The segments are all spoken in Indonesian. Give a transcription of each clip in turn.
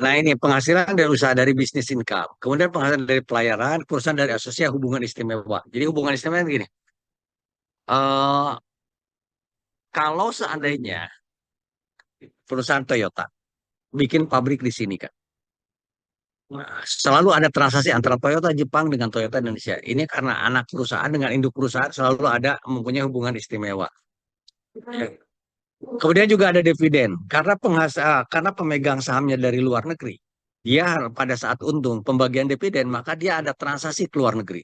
Nah, ini penghasilan dari usaha dari bisnis income. Kemudian penghasilan dari pelayaran, perusahaan dari asosiasi hubungan istimewa. Jadi hubungan istimewa gini, eh kalau seandainya perusahaan Toyota bikin pabrik di sini kan, nah, selalu ada transaksi antara Toyota Jepang dengan Toyota Indonesia. Ini karena anak perusahaan dengan induk perusahaan selalu ada mempunyai hubungan istimewa. Ya. Kemudian juga ada dividen karena pemegang sahamnya dari luar negeri. Dia pada saat untung pembagian dividen maka dia ada transaksi ke luar negeri.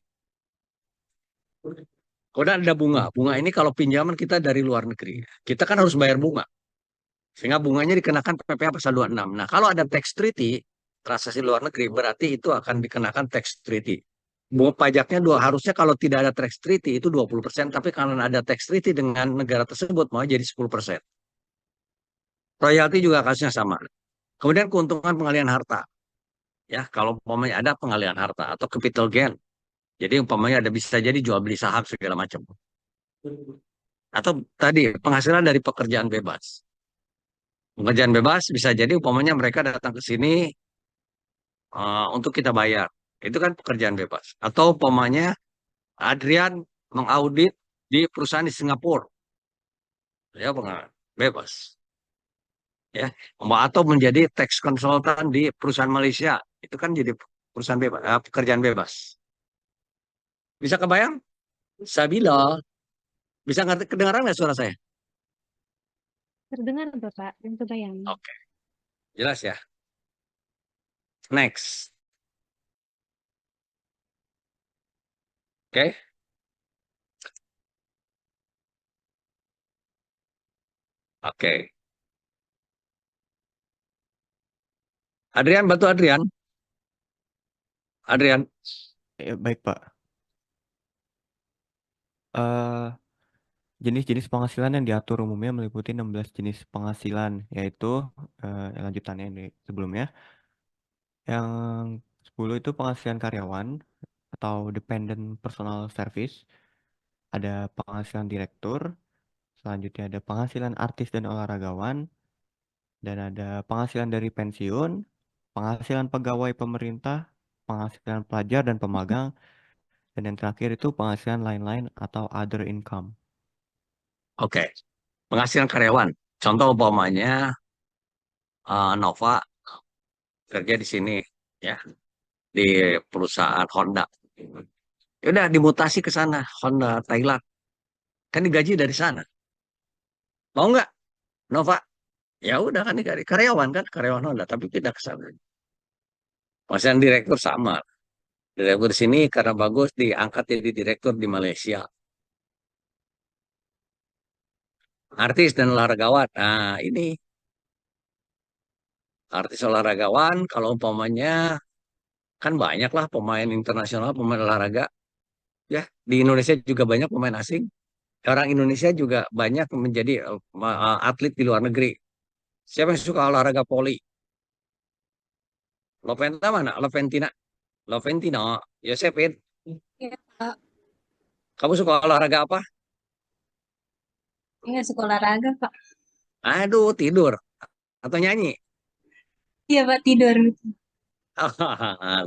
Kemudian ada bunga. Bunga ini kalau pinjaman kita dari luar negeri, kita kan harus bayar bunga. Sehingga bunganya dikenakan PPh pasal 26. Nah, kalau ada tax treaty, transaksi luar negeri, berarti itu akan dikenakan tax treaty. Bunga pajaknya harusnya kalau tidak ada tax treaty itu 20%, tapi karena ada tax treaty dengan negara tersebut mau jadi 10%. Royalti juga kasusnya sama. Kemudian keuntungan pengalihan harta. Ya, kalau umpamanya ada pengalihan harta atau capital gain. Jadi umpamanya ada bisa jadi jual beli saham segala macam. Atau tadi penghasilan dari pekerjaan bebas. Pekerjaan bebas bisa jadi umpamanya mereka datang ke sini untuk kita bayar. Itu kan pekerjaan bebas. Atau umpamanya Adrian mengaudit di perusahaan di Singapura. Ya, bebas. Ya, atau menjadi tax consultant di perusahaan Malaysia. Itu kan jadi perusahaan bebas, pekerjaan bebas. Bisa kebayang? Sabila, bisa ngerti kedengaran nggak suara saya? Terdengar Bapak, yang kebayang. Oke, jelas ya. Next. Oke, oke. Adrian, bantu Adrian. Adrian, Ya, baik, Pak. Eh, Jenis-jenis penghasilan yang diatur umumnya meliputi 16 jenis penghasilan, yaitu lanjutannya ini sebelumnya. Yang 10 itu penghasilan karyawan atau dependent personal service, ada penghasilan direktur, selanjutnya ada penghasilan artis dan olahragawan, dan ada penghasilan dari pensiun, penghasilan pegawai pemerintah, penghasilan pelajar dan pemagang, dan yang terakhir itu penghasilan lain-lain atau other income. oke. Penghasilan karyawan. Contoh umpamanya Nova kerja di sini, ya, di perusahaan Honda. Ya udah dimutasi ke sana, Honda Thailand. Kan digaji dari sana. Mau nggak, Nova? Ya udah kan digaji karyawan kan, karyawan Honda, tapi tidak ke sana. Penghasilan direktur sama. Direktur di sini karena bagus diangkat jadi direktur di Malaysia. Artis dan olahragawan. Nah, ini artis olahragawan kalau umpamanya kan banyak lah pemain internasional, pemain olahraga. Ya, di Indonesia juga banyak pemain asing. Orang Indonesia juga banyak menjadi atlet di luar negeri. Siapa yang suka olahraga voli? Loventa mana? Loventina. Loventino. Yosepin. Iya, Pak. Kamu suka olahraga apa? Iya, sekolah olahraga, Pak. Aduh, tidur. Atau nyanyi? Iya, Pak, tidur.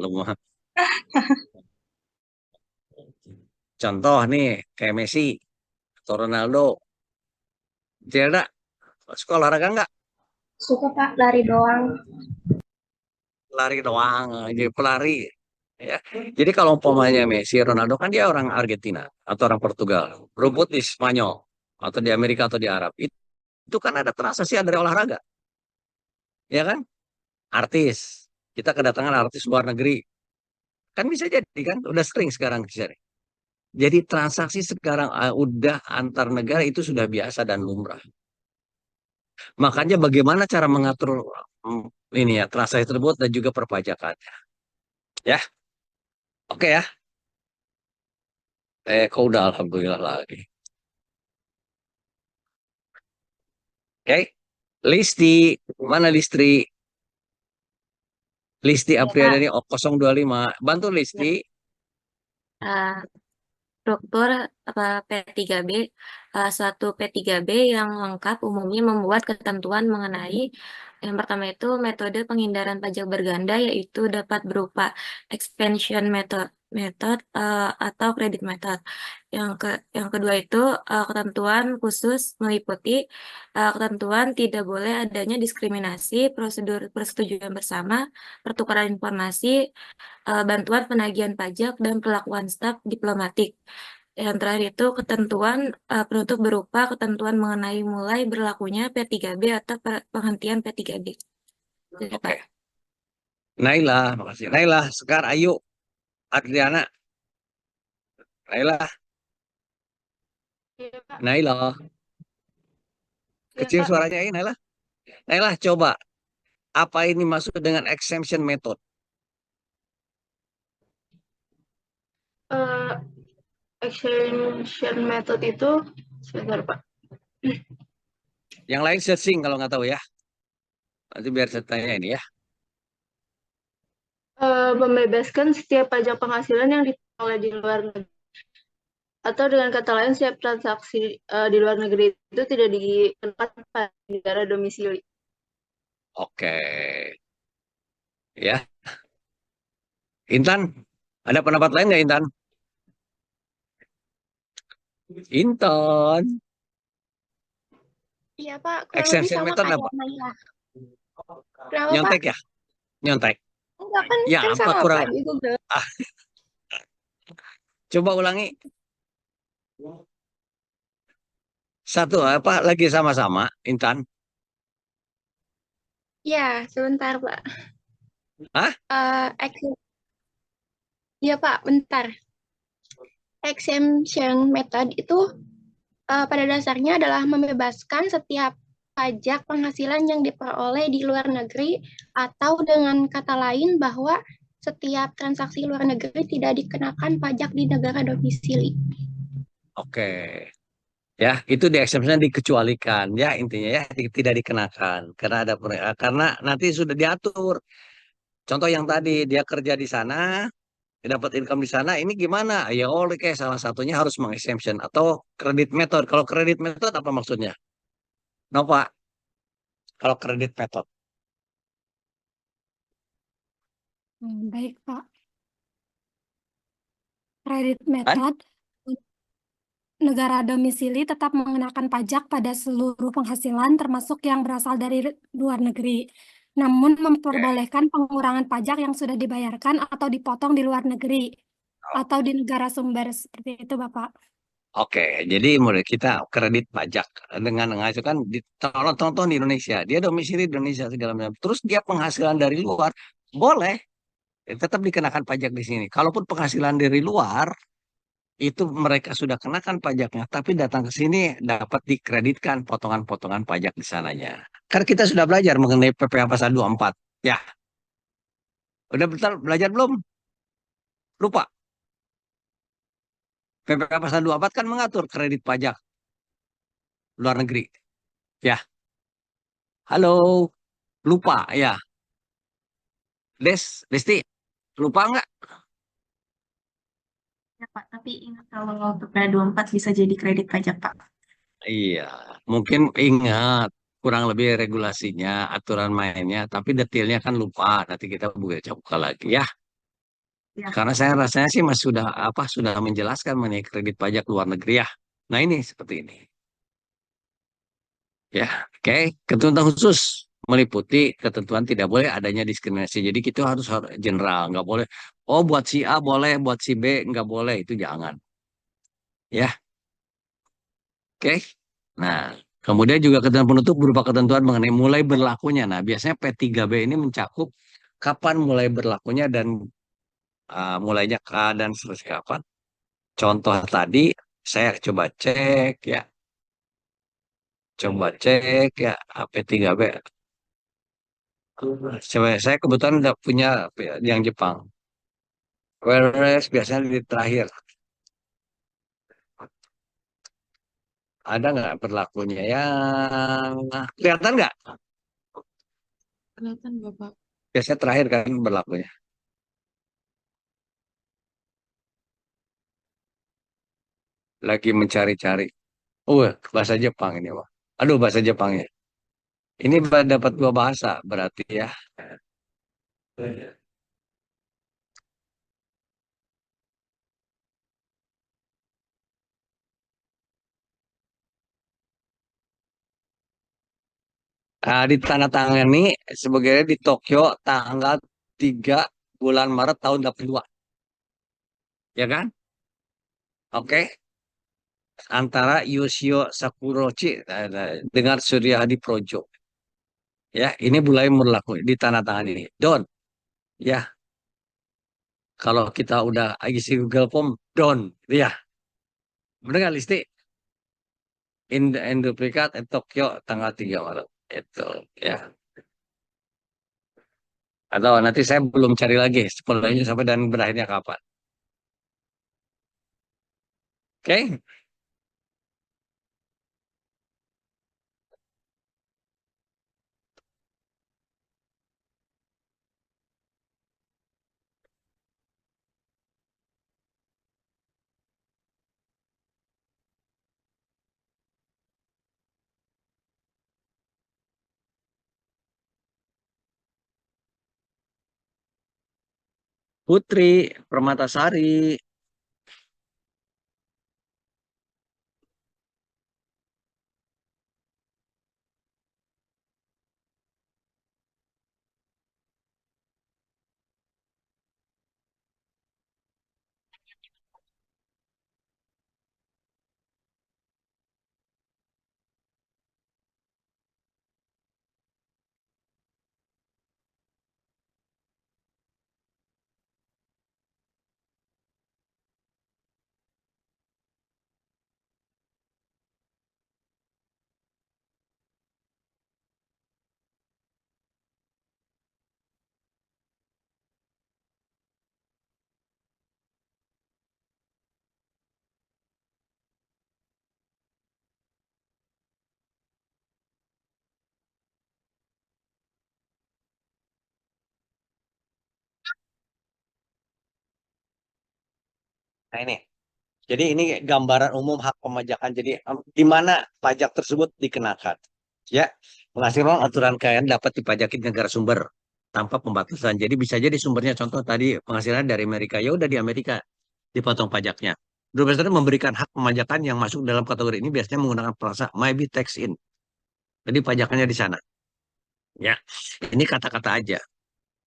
Lemah. Contoh nih, kayak Messi atau Ronaldo. Tidak, suka olahraga nggak? Suka, Pak, lari doang. Lari doang, jadi pelari. Ya. Jadi kalau umpamanya Messi, Ronaldo kan dia orang Argentina atau orang Portugal, rumput di Spanyol atau di Amerika atau di Arab. Itu kan ada transaksi dari olahraga, ya kan? Artis, kita kedatangan artis luar negeri, kan bisa jadi kan? Udah sering sekarang bisa. Jadi transaksi sekarang udah antar negara itu sudah biasa dan lumrah. Makanya bagaimana cara mengatur mm, ini ya transaksi tersebut dan juga perpajakannya. Ya, oke ya. Kok udah alhamdulillah lagi. Oke. Listi, mana Listri? Listi Iya, Pak. Apriadani 025. Bantu Listi. Ah, struktur P3B. Suatu P3B yang lengkap umumnya membuat ketentuan mengenai yang pertama itu metode penghindaran pajak berganda, yaitu dapat berupa expansion method atau credit method. Yang kedua itu ketentuan khusus meliputi ketentuan tidak boleh adanya diskriminasi, prosedur persetujuan bersama, pertukaran informasi, bantuan penagihan pajak, dan perlakuan staf diplomatik. Yang terakhir itu ketentuan penutup berupa ketentuan mengenai mulai berlakunya P3B atau penghentian P3B. Gitu, Oke. Pak. Naila, makasih. Naila, Sekar, Ayu, Adriana, Naila, Iya, Pak. Naila. Iya, Kecil Pak. suaranya ini, Naila. Naila, coba. Apa ini maksud dengan exemption method? Eh, Extension method itu sebentar Pak. Yang lain searching kalau nggak tahu ya. Nanti biar saya tanya ini ya. Membebaskan setiap pajak penghasilan yang diperoleh di luar negeri, atau dengan kata lain setiap transaksi di luar negeri itu tidak dikenakan pada negara domisili. Oke. Ya. Intan, ada pendapat lain nggak Intan? Intan. Iya, Pak. Kurang lebih Exemption sama method kayak apa? Naila. Kenapa, Pak? Nyontek ya? Nyontek. Enggak, kan, Ya, kan apa sama, kurang? Pak, di Google. Ah, coba ulangi. Satu apa lagi sama-sama, Intan? Ya, sebentar, Pak. Hah? Iya, Pak, bentar. Exemption method itu pada dasarnya adalah membebaskan setiap pajak penghasilan yang diperoleh di luar negeri, atau dengan kata lain bahwa setiap transaksi luar negeri tidak dikenakan pajak di negara domisili. Oke. Ya, itu di exemption dikecualikan ya intinya ya tidak dikenakan karena ada karena nanti sudah diatur. Contoh yang tadi dia kerja di sana, dia dapat income di sana, ini gimana? Ya oleh kayak salah satunya harus mengexemption atau kredit method. Kalau kredit method apa maksudnya? Nova, kalau kredit method. Baik, Pak. Kredit Kan? method, negara domisili tetap mengenakan pajak pada seluruh penghasilan termasuk yang berasal dari luar negeri. Namun Oke. memperbolehkan pengurangan pajak yang sudah dibayarkan atau dipotong di luar negeri atau di negara sumber seperti itu, Bapak. Oke, jadi mulai kita kredit pajak dengan mengajukan di contoh di Indonesia, dia domisili di Indonesia segala macam. Terus dia penghasilan dari luar, boleh tetap dikenakan pajak di sini. Kalaupun penghasilan dari luar itu mereka sudah kenakan pajaknya, tapi datang ke sini dapat dikreditkan potongan-potongan pajak di sananya. Kan kita sudah belajar mengenai PPh pasal 24. Ya, udah betul belajar belum? Lupa. PPh pasal 24 kan mengatur kredit pajak luar negeri. Ya, halo, lupa ya. Desti, lupa nggak? Ya, Pak, tapi ingat kalau PPh 24 bisa jadi kredit pajak, Pak. Iya, mungkin ingat kurang lebih regulasinya, aturan mainnya, tapi detailnya kan lupa. Nanti kita buka lagi ya. Ya. Karena saya rasanya sih Mas sudah menjelaskan mengenai kredit pajak luar negeri ya. Nah ini seperti ini. Ya, oke. Ketentuan khusus meliputi ketentuan tidak boleh adanya diskriminasi. Jadi kita harus general, nggak boleh. Oh buat si A boleh, buat si B nggak boleh itu jangan. Ya, oke. Nah, kemudian juga ketentuan penutup berupa ketentuan mengenai mulai berlakunya. Nah, biasanya P3B ini mencakup kapan mulai berlakunya dan mulainya dan seterusnya kapan. Contoh tadi saya coba cek ya. Coba cek ya AP3B. Coba saya kebetulan udah punya yang Jepang. Whereas biasanya di terakhir. Ada nggak berlakunya yang kelihatan nggak? Kelihatan Bapak. Biasanya terakhir kan berlakunya. Lagi mencari-cari. Bahasa Jepang ini, Wak. Aduh, bahasa Jepangnya. Ini dapat dua bahasa berarti ya. Ditandatangani sebagai di Tokyo tanggal 3 bulan Maret tahun 82. Ya kan? Oke. Antara Yoshio Sakurochi dengan Surya Hadi Projo. Ya, ini mulai berlaku ditandatangani. Don. Ya, kalau kita udah isi Google Form, Don. Ya, benar nggak Listi? In duplikat Tokyo tanggal 3 Maret. Itu ya. Atau nanti saya belum cari lagi sekolahnya sampai dan berakhirnya kapan. Oke? Putri Permatasari. Nah ini. Jadi ini gambaran umum hak pemajakan. Jadi di mana pajak tersebut dikenakan. Ya, penghasilan aturan kekayaan dapat dipajaki di negara sumber tanpa pembatasan. Jadi bisa jadi sumbernya contoh tadi penghasilan dari Amerika. Ya udah di Amerika dipotong pajaknya. Berdasarkan memberikan hak pemajakan yang masuk dalam kategori ini biasanya menggunakan frasa may be tax in. Jadi pajakannya di sana. Ya, ini kata-kata aja.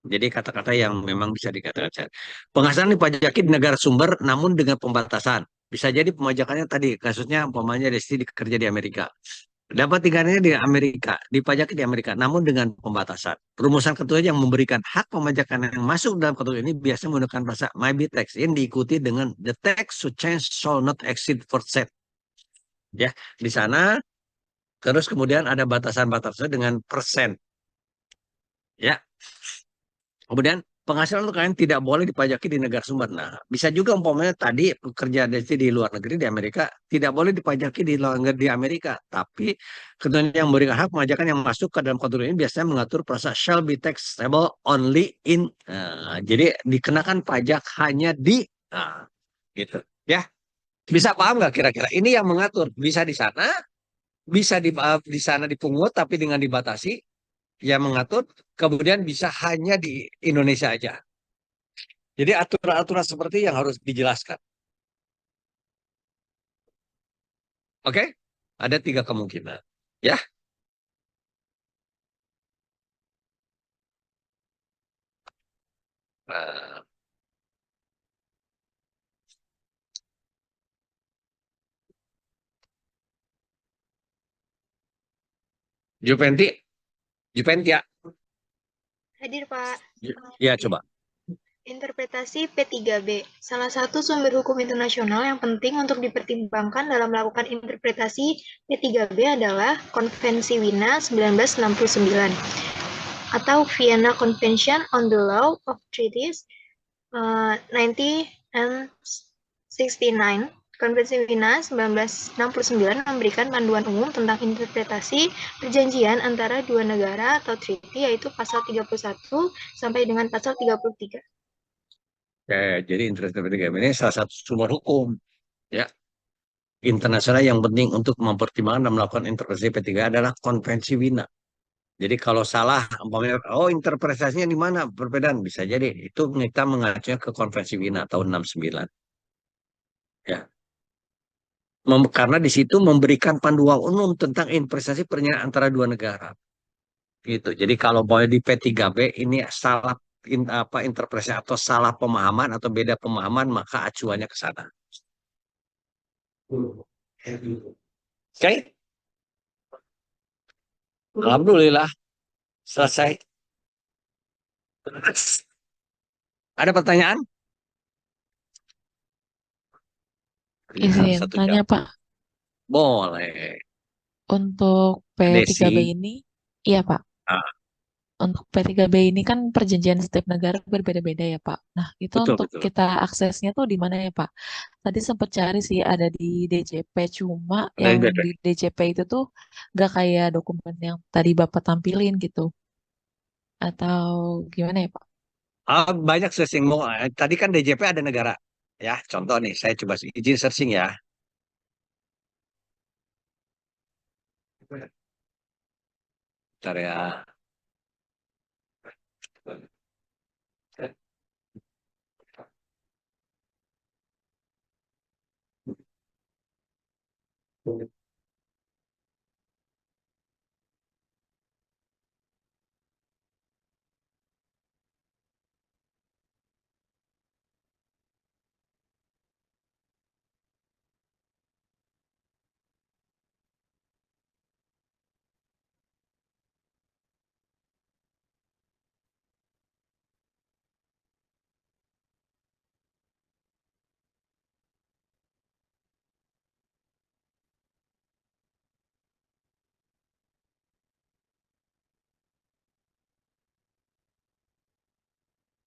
Jadi kata-kata yang memang bisa dikatakan. Penghasilan dipajaki di negara sumber namun dengan pembatasan. Bisa jadi pemajakannya tadi, kasusnya umpamanya Desti kerja di Amerika. Dapat tinggalnya di Amerika, dipajaki di Amerika, namun dengan pembatasan. Rumusan kedua yang memberikan hak pemajakan yang masuk dalam kategori ini biasanya menggunakan bahasa may be tax in diikuti dengan the tax to change shall not exceed %. Ya, di sana terus kemudian ada batasan-batasan dengan persen. Ya, kemudian penghasilan untuk kalian tidak boleh dipajaki di negara sumber. Nah, bisa juga umpamanya tadi pekerja di luar negeri di Amerika tidak boleh dipajaki di luar negeri di Amerika, tapi ketentuan yang memberikan hak pemajakan yang masuk ke dalam kategori ini biasanya mengatur proses shall be taxable only in. Jadi dikenakan pajak hanya di gitu. Ya, bisa paham nggak kira-kira? Ini yang mengatur bisa di sana, bisa di sana dipungut tapi dengan dibatasi yang mengatur, kemudian bisa hanya di Indonesia aja. Jadi aturan-aturan seperti yang harus dijelaskan. Oke? Ada 3 kemungkinan. Ya. Nah, Jupenti, Jupentia. Hadir, Pak. Ya, coba. Interpretasi P3B, salah satu sumber hukum internasional yang penting untuk dipertimbangkan dalam melakukan interpretasi P3B adalah Konvensi Wina 1969 atau Vienna Convention on the Law of Treaties 90 and 69. Konvensi Wina 1969 memberikan panduan umum tentang interpretasi perjanjian antara dua negara atau treaty, yaitu pasal 31 sampai dengan pasal 33. Jadi interpretasi ini salah satu sumber hukum. Ya. internasional yang penting untuk mempertimbangkan dan melakukan interpretasi P3 adalah konvensi Wina. Jadi kalau salah, umpamanya, oh interpretasinya di mana perbedaan, bisa jadi itu kita mengacunya ke konvensi Wina tahun 69. Ya. Karena di situ memberikan panduan umum tentang investasi pernyataan antara dua negara. Gitu. Jadi kalau mau di P3B ini salah interpretasi atau salah pemahaman atau beda pemahaman, maka acuannya ke sana. Oke? Alhamdulillah selesai. Ada pertanyaan? Izin Satu tanya jam. Pak, Boleh. untuk P3B Desi. ini, iya Pak, Ah, untuk P3B ini kan perjanjian setiap negara berbeda-beda ya Pak. Nah itu betul, untuk betul. kita aksesnya tuh di mana ya Pak? Tadi sempat cari sih ada di DJP, cuma Dari yang BP. di DJP itu tuh gak kayak dokumen yang tadi Bapak tampilin gitu. Atau gimana ya Pak? Banyak searching. Tadi kan DJP ada negara. Ya, contoh nih, saya coba izin searching ya. Bentar ya.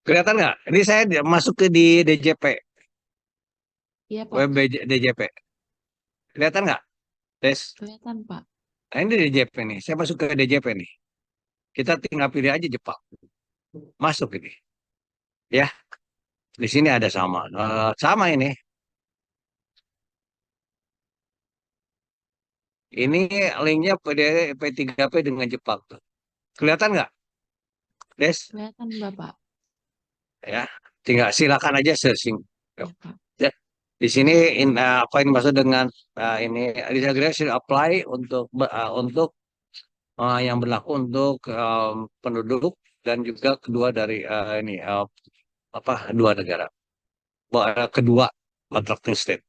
Kelihatan nggak? Ini saya masuk ke di DJP, Iya Pak, web DJP. Kelihatan nggak? Des. kelihatan Pak. Nah, ini DJP nih. Saya masuk ke DJP nih. Kita tinggal pilih aja Jepang. Masuk ini. Ya, di sini ada sama. Sama ini. Ini linknya P3P dengan Jepang tuh. Kelihatan nggak, Des? Kelihatan Bapak. Ya, tinggal silakan aja searching. Ya Pak. Ya. Di sini apa yang dimaksud dengan ini disagresi apply untuk yang berlaku untuk penduduk dan juga kedua dari ini dua negara. Kedua contracting state.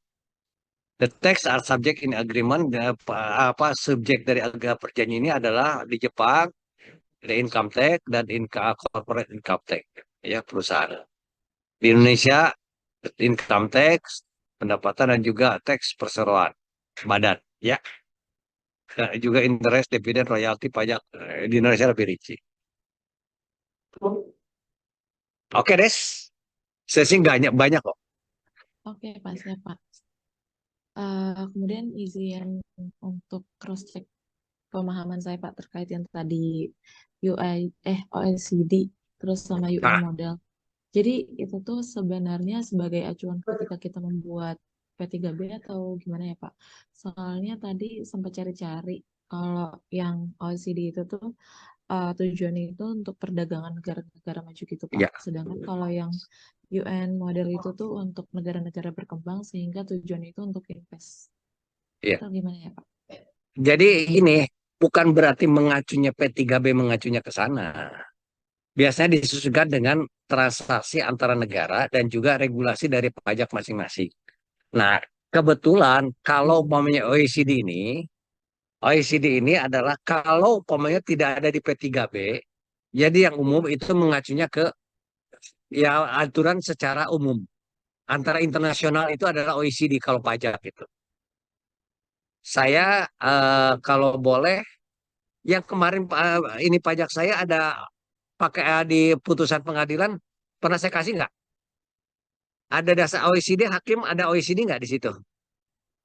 The text are subject in agreement. Subjek dari perjanjian ini adalah di Jepang, the income tax dan corporate income tax, ya perusahaan. Di Indonesia, income tax, pendapatan dan juga tax perseroan badan, ya. Dan juga interest, dividen, royalti, pajak. Di Indonesia lebih rinci. Oke, Des. Sesi banyak kok. Oke Pak, siap Pak. Kemudian izin untuk cross check pemahaman saya Pak terkait yang tadi OECD terus sama UN Nah, model. Jadi itu tuh sebenarnya sebagai acuan ketika kita membuat P3B atau gimana ya Pak? Soalnya tadi sempat cari-cari kalau yang OECD itu tuh tujuannya itu untuk perdagangan negara-negara maju gitu Pak. ya. Sedangkan kalau yang UN model itu tuh untuk negara-negara berkembang sehingga tujuannya itu untuk invest. Ya. Atau gimana ya Pak? Jadi ini bukan berarti mengacunya P3B mengacunya ke sana. Biasanya disesuaikan dengan transaksi antara negara dan juga regulasi dari pajak masing-masing. Nah, kebetulan kalau umpamanya OECD ini adalah kalau umpamanya tidak ada di P3B, jadi yang umum itu mengacunya ke ya aturan secara umum. Antara internasional itu adalah OECD kalau pajak itu. Saya kalau boleh, yang kemarin ini pajak saya ada pakai di putusan pengadilan, pernah saya kasih nggak? Ada dasar OECD, hakim ada OECD nggak di situ?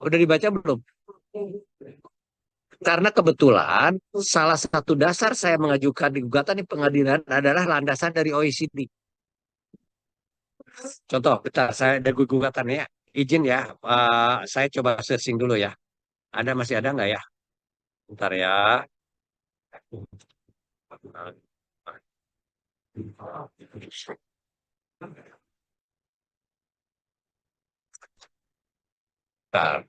Udah dibaca belum? Karena kebetulan salah satu dasar saya mengajukan di gugatan di pengadilan adalah landasan dari OECD. Contoh, bentar, saya ada gugatannya. izin ya, saya coba searching dulu ya. Masih ada nggak ya? Bentar ya. Bentar.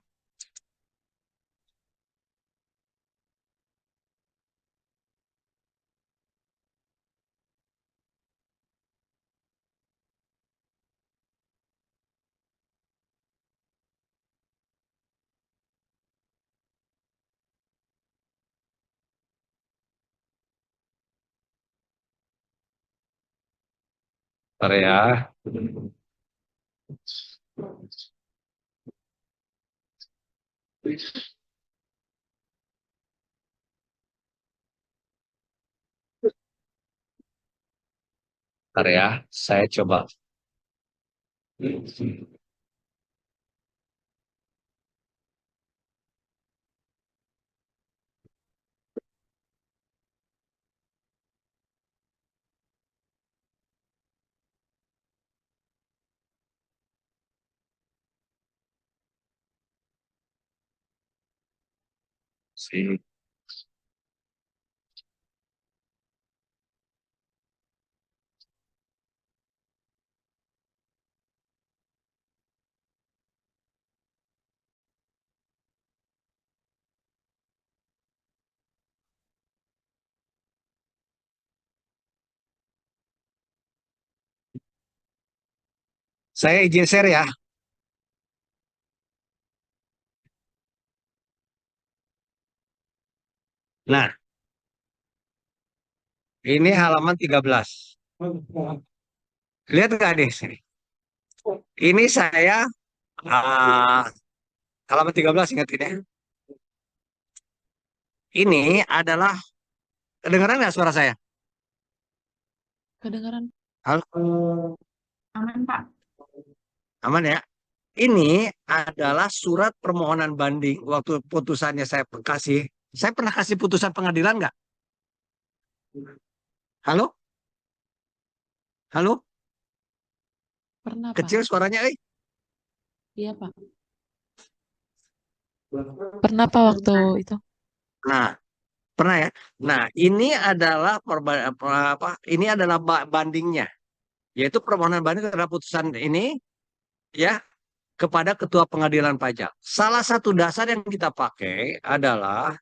Bentar ya. Bentar ya. Saya coba. Sih. Saya izin share ya. Nah, ini halaman 13. Lihat nggak nih? Ini saya ah, halaman 13, ingat ini. Ini adalah, kedengaran nggak suara saya? Kedengaran? Halo? Aman, Pak. Aman ya? Ini adalah surat permohonan banding. Waktu putusannya saya kasih. Saya pernah kasih putusan pengadilan nggak? Halo? Halo? Pernah, Pak. Kecil suaranya, eh? Iya, Pak. Pernah, Pak, waktu itu. Nah, pernah ya? Nah, ini adalah ini adalah bandingnya. Yaitu permohonan banding terhadap putusan ini ya kepada Ketua Pengadilan Pajak. Salah satu dasar yang kita pakai adalah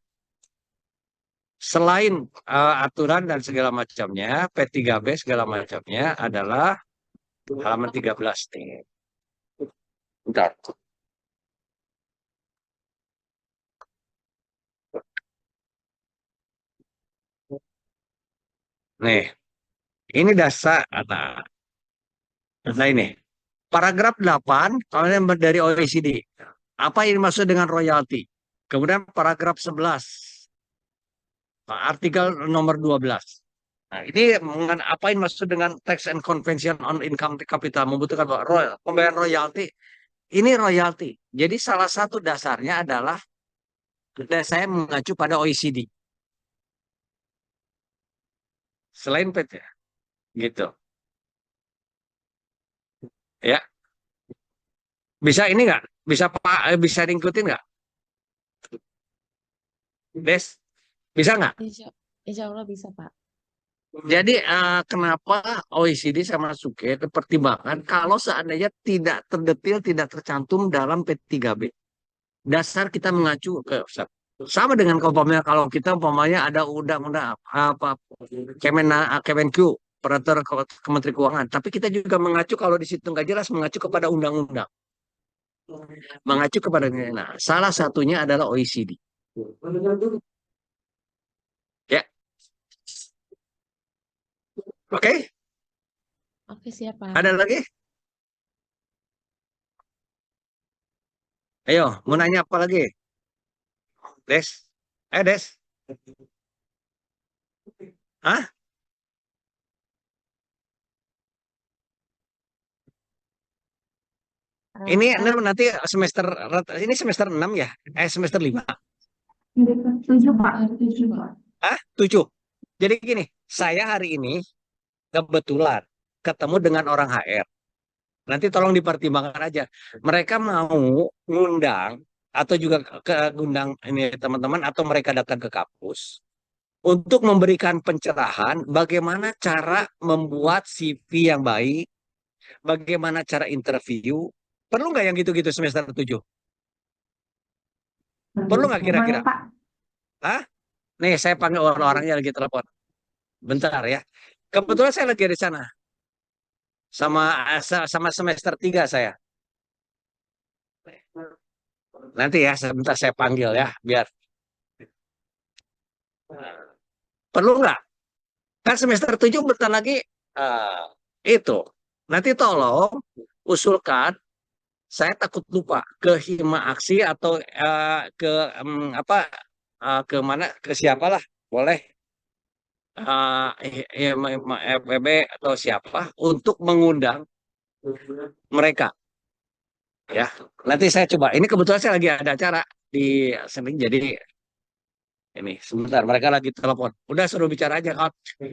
selain aturan dan segala macamnya, P3B segala macamnya adalah halaman 13 nih. Bentar. Nih, ini dasar. Nah ini, paragraf 8, kemudian dari OECD. Apa yang dimaksud dengan royalti? Kemudian paragraf 11, artikel nomor 12. Nah, ini apa yang dimaksud dengan tax and convention on income capital, membutuhkan pembayaran royalti. Ini royalti. Jadi salah satu dasarnya adalah dan saya mengacu pada OECD. Selain PT, gitu. Ya, bisa ini nggak? Bisa Pak? Bisa diikutin nggak? Des, bisa nggak? Insya Allah bisa, Pak. Jadi kenapa OECD sama Suke pertimbangan kalau seandainya tidak terdetil, tidak tercantum dalam P3B. Dasar kita mengacu ke sama dengan umpamanya kalau kita umpamanya ada undang-undang apa Kemenq, peraturan Kementerian Keuangan, tapi kita juga mengacu kalau di situ nggak jelas mengacu kepada undang-undang, mengacu kepada salah satunya adalah OECD. Ya, oke. Oke, siap, Pak. Ada lagi? Ayo, mau nanya apa lagi? Des? Des? Hah? Ini nanti semester 6 ya? Semester 5. 7, Pak. 7, Pak. Hah? 7. Jadi gini, saya hari ini kebetulan ketemu dengan orang HR. Nanti tolong dipertimbangkan aja. Mereka mau ngundang atau juga ngundang ini teman-teman atau mereka datang ke kampus untuk memberikan pencerahan bagaimana cara membuat CV yang baik, bagaimana cara interview. Perlu nggak yang gitu-gitu semester 7? Perlu nggak kira-kira? Hah? Nih, saya panggil orang-orangnya lagi telepon. Bentar ya. Kebetulan saya lagi di sana. Sama semester 3 saya. Nanti ya, sebentar saya panggil ya, biar. Perlu nggak? Kan semester 7 bentar lagi eh, itu. Nanti tolong usulkan, saya takut lupa, ke Hima Aksi atau ke apa ke mana, ke siapalah boleh, FEB atau siapa untuk mengundang mereka ya. Nanti saya coba. Ini kebetulan saya lagi ada acara di Senin, jadi ini sebentar mereka lagi telepon. Udah suruh bicara aja.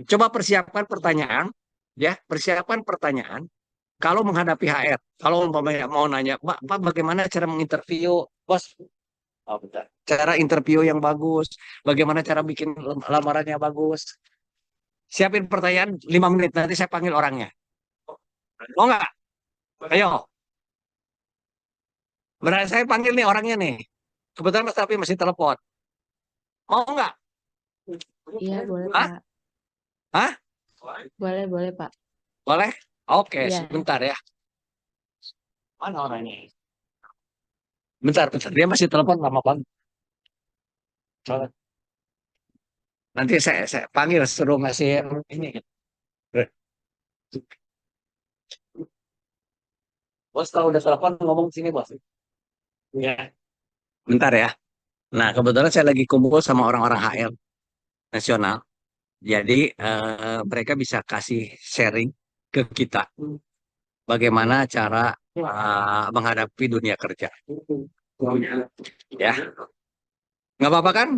Coba persiapkan pertanyaan, ya persiapkan pertanyaan. Kalau menghadapi HR, kalau umpamanya mau nanya, Pak, bagaimana cara menginterview bos? Oh, bentar. Cara interview yang bagus, bagaimana cara bikin lamarannya bagus. Siapin pertanyaan 5 menit, nanti saya panggil orangnya. Mau nggak? Ayo. Berarti saya panggil nih orangnya nih. Kebetulan Mas Tapi masih telepon. Mau nggak? Iya, boleh, Hah? Pak. Hah? Boleh, Pak. Boleh? Oke, Iya. sebentar ya. Mana orangnya? Bentar. Dia masih telepon lama banget. Coba. Nanti saya panggil, suruh ngasih ini. Bos, kalau udah telepon ngomong sini, bos. Ya. Bentar ya. Nah, kebetulan saya lagi kumpul sama orang-orang HR nasional. Jadi mereka bisa kasih sharing ke kita bagaimana cara menghadapi dunia kerja. Ya, nggak apa-apa kan?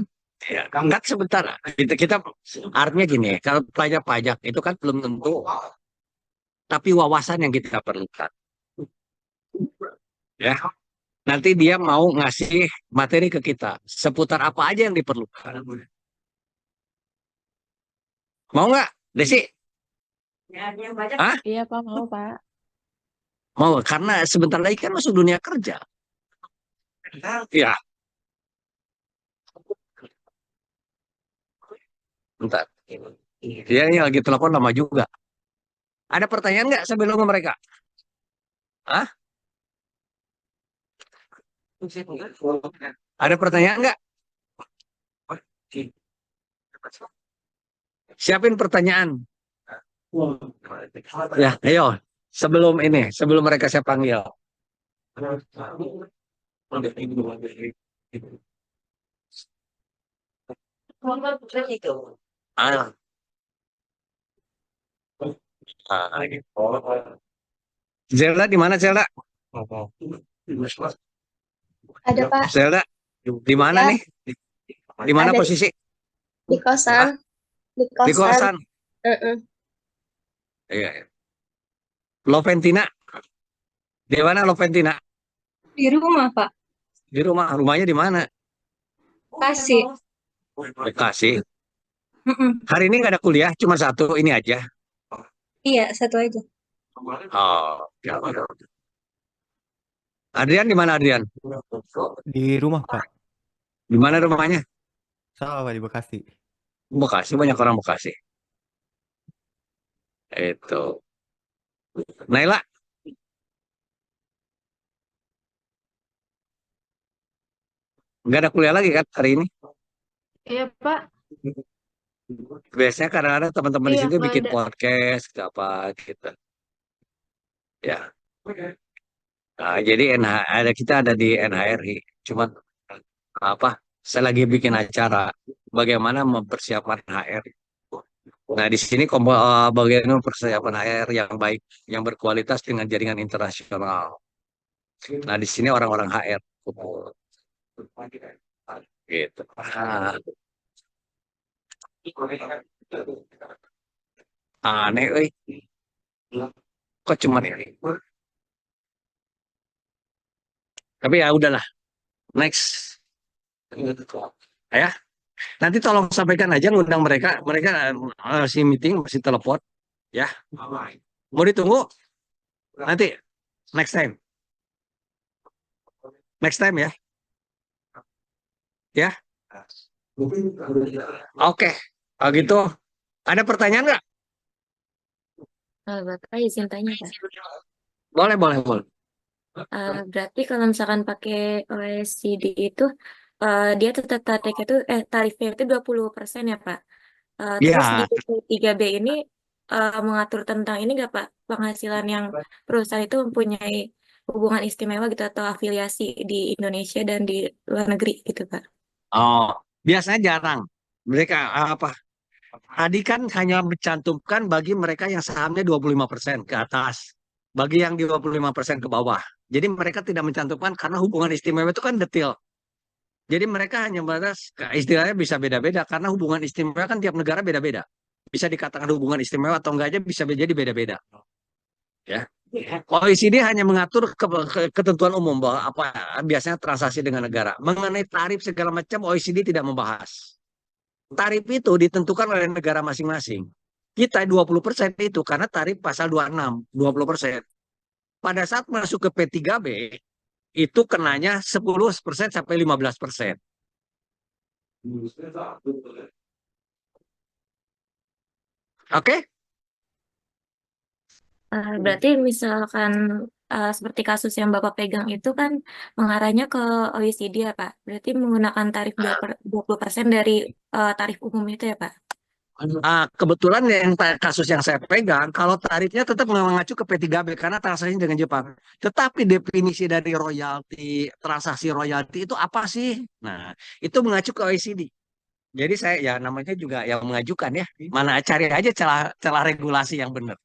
Ya, angkat sebentar. Kita artinya gini, kalau pajak itu kan belum tentu, tapi wawasan yang kita perlukan. Ya, nanti dia mau ngasih materi ke kita seputar apa aja yang diperlukan. Mau nggak, Desi? Hah? Iya, Pak, mau, Pak. Mau, karena sebentar lagi kan masuk dunia kerja. Ya, bentar. Dia ini lagi telepon lama juga. Ada pertanyaan nggak sambil nunggu mereka? Hah? Ada pertanyaan nggak? Siapin pertanyaan. Ya, ayo. Sebelum mereka saya panggil. Ah, Zelda di mana, Zelda? Ada, Pak. Zelda di mana Ya. nih? Di mana Ada posisi? di kosan. Di Di kosan. Mm-mm. Iya. Loventina. Di mana Loventina? Di rumah, Pak. Di rumah. Rumahnya di mana? Kasih. Bekasi. Mm-mm. Hari ini nggak ada kuliah, cuma satu ini aja. Iya, satu aja. Oh, ya. Adrian di mana, Adrian? Di rumah, Pak. Di mana rumahnya? Sama, Pak, di Bekasi. Bekasi, banyak orang Bekasi. Itu. Naila, nggak ada kuliah lagi kan hari ini? Iya, Pak. Biasanya kadang-kadang teman-teman di Iya, sini nggak bikin ada. podcast, apa gitu. Ya. Nah, jadi kita ada di NHRI. Cuman apa? Saya lagi bikin acara bagaimana mempersiapkan HR. Nah, di sini bagaimana persiapan HR yang baik, yang berkualitas dengan jaringan internasional. Nah, di sini orang-orang HR. Gitu. Aneh, euy. Kok cuma ini? Tapi ya udahlah, next. Ya, nanti tolong sampaikan aja ngundang mereka. Mereka si meeting masih telepon, ya. Mau ditunggu? Nanti next time. Next time ya. Ya. Oke. Kalau gitu, ada pertanyaan nggak? Bapak izin tanya, Pak. Boleh, boleh, boleh. Berarti kalau misalkan pakai OECD itu dia tetap tarifnya itu 20% ya, Pak. Terus di Ya, P3B ini mengatur tentang ini nggak, Pak? Penghasilan yang perusahaan itu mempunyai hubungan istimewa gitu atau afiliasi di Indonesia dan di luar negeri gitu, Pak. oh, biasanya jarang. Mereka apa? Tadi kan hanya mencantumkan bagi mereka yang sahamnya 25% ke atas. Bagi yang di 25% ke bawah. Jadi mereka tidak mencantumkan karena hubungan istimewa itu kan detail. Jadi mereka hanya batas, istilahnya bisa beda-beda karena hubungan istimewa kan tiap negara beda-beda. Bisa dikatakan hubungan istimewa atau enggak aja bisa jadi beda-beda. Ya. OECD hanya mengatur ketentuan umum bahwa apa biasanya transaksi dengan negara. Mengenai tarif segala macam OECD tidak membahas. Tarif itu ditentukan oleh negara masing-masing. Kita 20% itu karena tarif pasal 26, 20%. Pada saat masuk ke P3B, itu kenanya 10% sampai 15%. Oke? Berarti misalkan seperti kasus yang Bapak pegang itu kan mengarahnya ke OECD ya, Pak. Berarti menggunakan tarif 20% dari tarif umum itu ya, Pak. Kebetulan yang kasus yang saya pegang, kalau tarifnya tetap mengacu ke P3B karena transaksinya dengan Jepang. Tetapi definisi dari royalti, transaksi royalti itu apa sih? Nah, itu mengacu ke OECD. Jadi saya ya namanya juga yang mengajukan ya. Mana cari aja celah regulasi yang benar.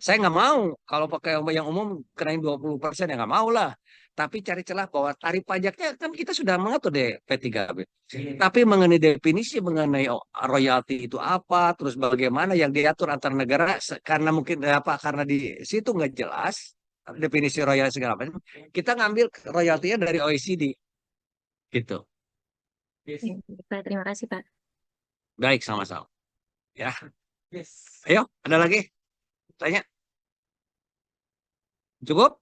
Saya nggak mau kalau pakai yang umum kenain 20% ya nggak mau lah. Tapi cari celah bahwa tarif pajaknya kan kita sudah mengatur deh P3B. Tapi mengenai definisi mengenai royalti itu apa, terus bagaimana yang diatur antar negara karena mungkin apa karena di situ nggak jelas definisi royalti segala macam. Kita ngambil royaltinya dari OECD gitu. Pak, terima kasih, Pak. Baik, sama-sama. Ya. Ayo, ada lagi? Tanya. Cukup?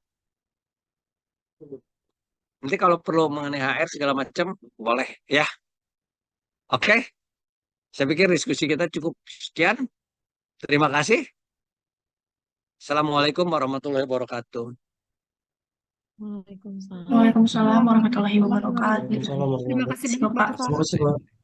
Nanti kalau perlu mengenai HR segala macam, boleh ya. Oke, saya pikir diskusi kita cukup sekian. Terima kasih. Assalamualaikum warahmatullahi wabarakatuh. Waalaikumsalam. Waalaikumsalam warahmatullahi wabarakatuh. Terima kasih banyak, Bapak. Bapak.